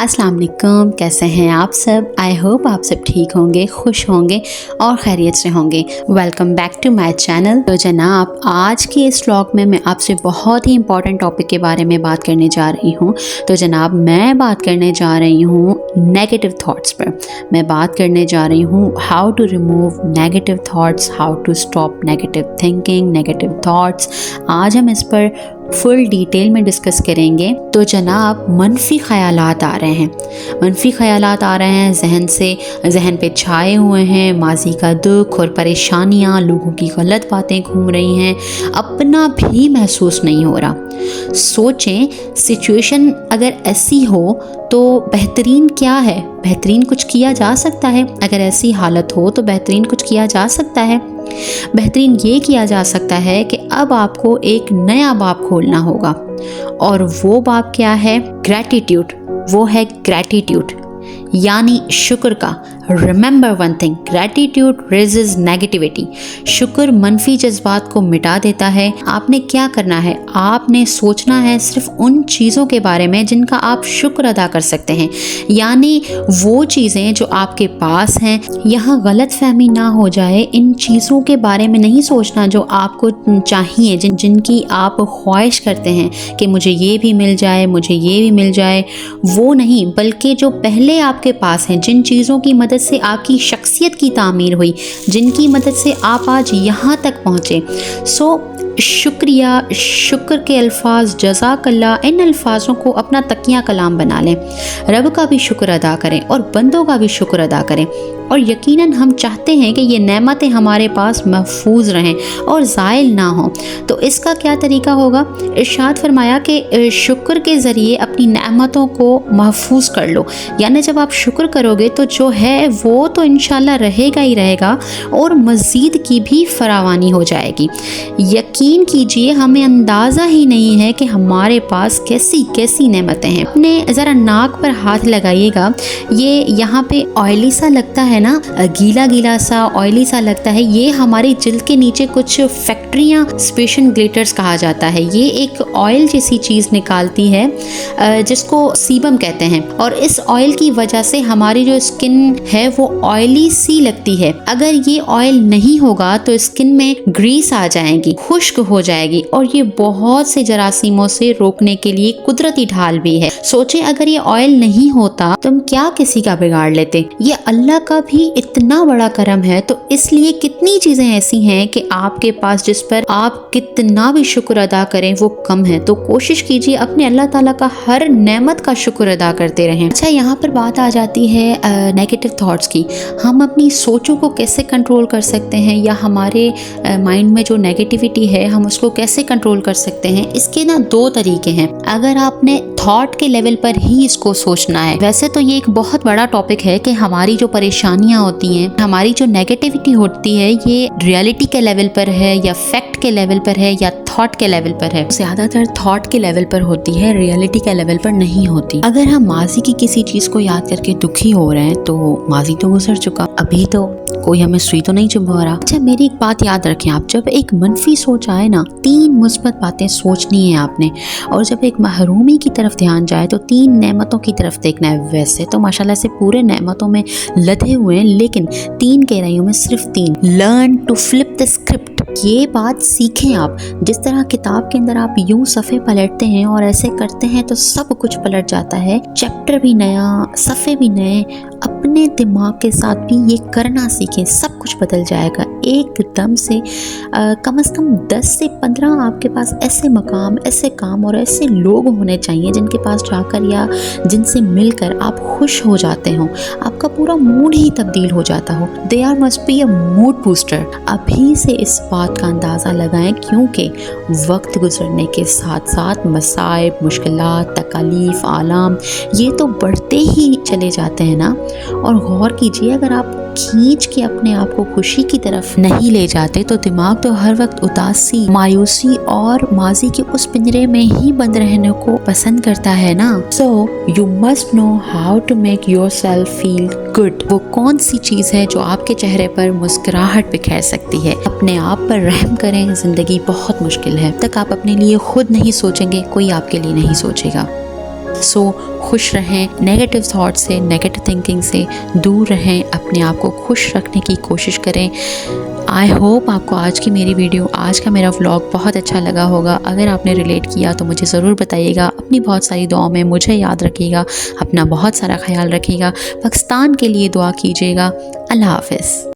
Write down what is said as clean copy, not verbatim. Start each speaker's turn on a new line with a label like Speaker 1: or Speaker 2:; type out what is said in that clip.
Speaker 1: अस्सलाम वालेकुम, कैसे हैं आप सब। आई होप आप सब ठीक होंगे, खुश होंगे और खैरियत से होंगे। Welcome back to my channel. तो जनाब, आज के इस व्लॉग में मैं आपसे बहुत ही इंपॉर्टेंट टॉपिक के बारे में बात करने जा रही हूँ। तो जनाब, मैं बात करने जा रही हूँ नेगेटिव थॉट्स पर। मैं बात करने जा रही हूँ how to remove negative thoughts, how to stop negative thinking, negative thoughts. आज हम इस पर फुल डिटेल में डिस्कस करेंगे। तो जनाब, मनफी ख़यालात आ रहे हैं, मनफी ख़यालात आ रहे हैं जहन पे छाए हुए हैं। माजी का दुख और परेशानियाँ, लोगों की गलत बातें घूम रही हैं, अपना भी महसूस नहीं हो रहा। सोचें, सिचुएशन अगर ऐसी हो तो बेहतरीन क्या है? बेहतरीन कुछ किया जा सकता है। अगर ऐसी हालत हो तो बेहतरीन कुछ किया जा सकता है। बेहतरीन ये किया जा सकता है कि अब आपको एक नया बाब खोलना होगा, और वो बाब क्या है? ग्रैटिट्यूड। वो है ग्रैटिट्यूड, यानी शुक्र का। Remember one thing, gratitude raises negativity. शुक्र मनफी जज्बात को मिटा देता है। आपने क्या करना है? आपने सोचना है सिर्फ उन चीज़ों के बारे में जिनका आप शुक्र अदा कर सकते हैं, यानी वो चीज़ें जो आपके पास हैं। यहाँ गलत फहमी ना हो जाए, इन चीज़ों के बारे में नहीं सोचना जो आपको चाहिए, जिनकी आप ख्वाहिश करते हैं कि मुझे ये भी मिल जाए, मुझे ये भी मिल जाए, वो नहीं, बल्कि जो पहले आपके पास हैं, जिन चीज़ों की मदद से आपकी शख्सियत की तामीर हुई, जिनकी मदद से आप आज यहाँ तक पहुँचे। शुक्रिया, शुक्र के अल्फाज, जज़ाकल्ला, इन अल्फाजों को अपना तकिया कलाम बना लें। रब का भी शुक्र अदा करें और बंदों का भी शुक्र अदा करें। और यकीनन हम चाहते हैं कि ये नेमतें हमारे पास महफूज रहें और ज़ायल ना हों। तो इसका क्या तरीका होगा? इरशाद फरमाया कि शुक्र के ज़रिए अपनी नेमतों को महफूज कर लो। यानी जब आप शुक्र करोगे तो जो है वो तो इंशाल्लाह रहेगा ही रहेगा, और मज़ीद की भी फरावानी हो जाएगी। यकीन कीजिए, हमें अंदाज़ा ही नहीं है कि हमारे पास कैसी कैसी नेमतें हैं। अपने ज़रा नाक पर हाथ लगाइएगा, ये यहाँ पे ऑयली सा लगता है ना, गीला गीला सा, ऑयली सा लगता है। ये हमारी जिल्द के नीचे कुछ फैक्ट्रियाँ, स्पेशन ग्लिटर्स कहा जाता है, ये एक ऑयल जैसी चीज़ निकालती है जिसको सीबम कहते हैं। और इस ऑयल की वजह से हमारी जो स्किन है वो ऑयली सी लगती है। अगर ये ऑयल नहीं होगा तो स्किन में ग्रीस आ जाएगी, खुश्क हो जाएगी, और ये बहुत से जरासीमों से रोकने के लिए कुदरती ढाल भी है। सोचें, अगर ये ऑयल नहीं होता तो हम क्या किसी का बिगाड़ लेते। ये अल्लाह का भी इतना बड़ा करम है। तो इसलिए कितनी चीज़ें ऐसी हैं कि आपके पास जिस पर आप कितना भी शुक्र अदा करें वो कम है। तो कोशिश कीजिए अपने अल्लाह ताला का हर नेमत का शुक्र अदा करते रहें। अच्छा, यहाँ पर बात आ जाती है नेगेटिव थॉट्स की। हम अपनी सोचों को कैसे कंट्रोल कर सकते हैं, या हमारे माइंड में जो नेगेटिविटी है हम उसको कैसे कंट्रोल कर सकते हैं? इसके ना दो तरीके हैं। अगर आपने थॉट के लेवल पर ही इसको सोचना है, वैसे तो ये एक बहुत बड़ा टॉपिक है कि हमारी जो परेशानियां होती हैं, हमारी जो नेगेटिविटी होती है, ये रियलिटी के लेवल पर है या फैक्ट के लेवल पर है या थॉट के लेवल पर है। ज़्यादातर थॉट के लेवल पर होती है, रियलिटी के लेवल पर नहीं होती। अगर हम माजी की किसी चीज़ को याद करके दुखी हो रहे हैं तो माजी तो गुजर चुका, अभी तो कोई हमें सुई तो नहीं चुभा रहा। अच्छा, मेरी एक बात याद रखें आप, जब एक मनफी सोच आए ना, 3 मुस्बत बातें सोचनी है आपने, और जब एक महरूमी की तरफ ध्यान जाए तो 3 नेमतों की तरफ देखना है। वैसे तो माशाल्लाह से पूरे नेमतों में लदे हुए हैं, लेकिन 3 कह रही हूँ मैं, सिर्फ 3। Learn to flip the script. ये बात सीखें आप। जिस तरह किताब के अंदर आप यूं सफ़े पलटते हैं और ऐसे करते हैं तो सब कुछ पलट जाता है। चैप्टर भी नया, सफ़े भी नए। अपने दिमाग के साथ भी ये करना सीखें, सब कुछ बदल जाएगा एकदम से। कम से कम 10 से 15 आपके पास ऐसे मकाम, ऐसे काम और ऐसे लोग होने चाहिए जिनके पास जाकर या जिनसे मिलकर आप खुश हो जाते हो, आपका पूरा मूड ही तब्दील हो जाता हो। They are must be a mood booster. अभी से इस बात का अंदाज़ा लगाएं, क्योंकि वक्त गुजरने के साथ साथ मसाइब, मुश्किलात, तकालीफ, आलाम, ये तो बढ़ते ही चले जाते हैं ना। और गौर कीजिए, अगर आप खींच के अपने आप को खुशी की तरफ नहीं ले जाते तो दिमाग तो हर वक्त उदासी, मायूसी और माजी के उस पिंजरे में ही बंद रहने को पसंद करता है ना। So you must know how to make yourself feel good. वो कौन सी चीज़ है जो आपके चेहरे पर मुस्कुराहट बिखेर सकती है? अपने आप पर रहम करें। ज़िंदगी बहुत मुश्किल है, तक आप अपने लिए खुद नहीं सोचेंगे, कोई आपके लिए नहीं सोचेगा। सो खुश रहें, नेगेटिव थॉट से, नेगेटिव थिंकिंग से दूर रहें, अपने आप को खुश रखने की कोशिश करें। आई होप आपको आज की मेरी वीडियो, आज का मेरा व्लॉग बहुत अच्छा लगा होगा। अगर आपने रिलेट किया तो मुझे ज़रूर बताइएगा। अपनी बहुत सारी दुआओं में मुझे याद रखिएगा, अपना बहुत सारा ख्याल रखिएगा। पाकिस्तान के लिए दुआ कीजिएगा। अल्लाह हाफ़िज़।